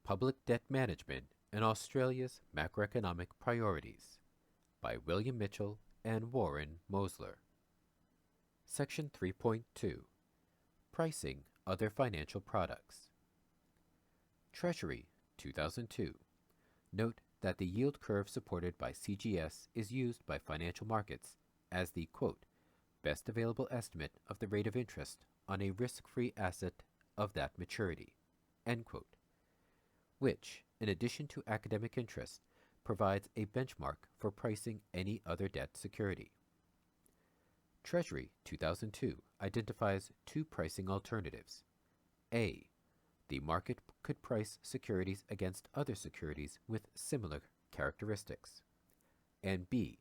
Public Debt Management and Australia's Macroeconomic Priorities by William Mitchell and Warren Mosler. Section 3.2 Pricing Other Financial Products. Treasury 2002. Note that the yield curve supported by CGS is used by financial markets as the quote, best available estimate of the rate of interest on a risk-free asset of that maturity, end quote, which, in addition to academic interest, provides a benchmark for pricing any other debt security. Treasury 2002 identifies two pricing alternatives. A. The market could price securities against other securities with similar characteristics. And B.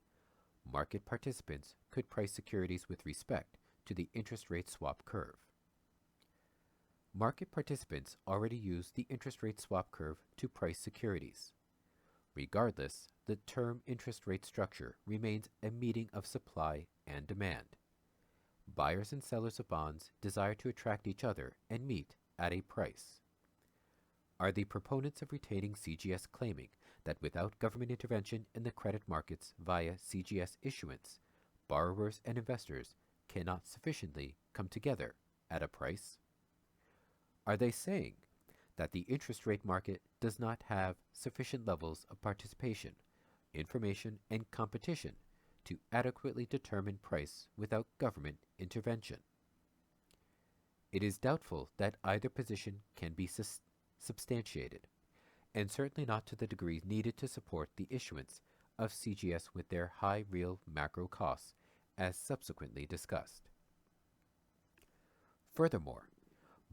Market participants could price securities with respect to the interest rate swap curve. Market participants already use the interest rate swap curve to price securities. Regardless, the term interest rate structure remains a meeting of supply and demand. Buyers and sellers of bonds desire to attract each other and meet at a price. Are the proponents of retaining CGS claiming that without government intervention in the credit markets via CGS issuance, borrowers and investors cannot sufficiently come together at a price? Are they saying that the interest rate market does not have sufficient levels of participation, information, and competition to adequately determine price without government intervention? It is doubtful that either position can be substantiated, and certainly not to the degree needed to support the issuance of CGS with their high real macro costs, as subsequently discussed. Furthermore,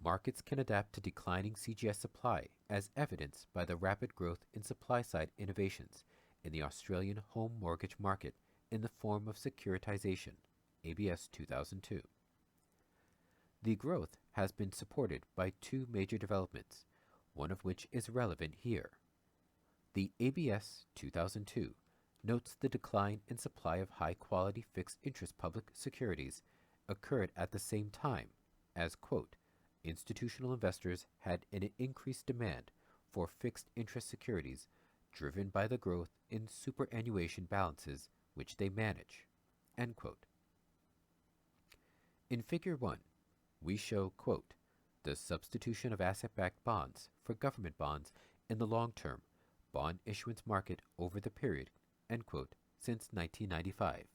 markets can adapt to declining CGS supply as evidenced by the rapid growth in supply-side innovations in the Australian home mortgage market in the form of securitization, ABS 2002. The growth has been supported by two major developments, one of which is relevant here. The ABS 2002 notes the decline in supply of high-quality fixed-interest public securities occurred at the same time as, quote, institutional investors had an increased demand for fixed-interest securities driven by the growth in superannuation balances which they manage, end quote. In Figure 1, we show, quote, the substitution of asset-backed bonds for government bonds in the long-term bond issuance market over the period, end quote, since 1995,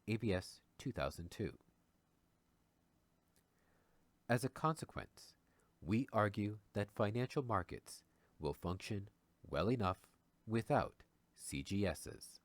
ABS 2002. As a consequence, we argue that financial markets will function well enough without CGSs.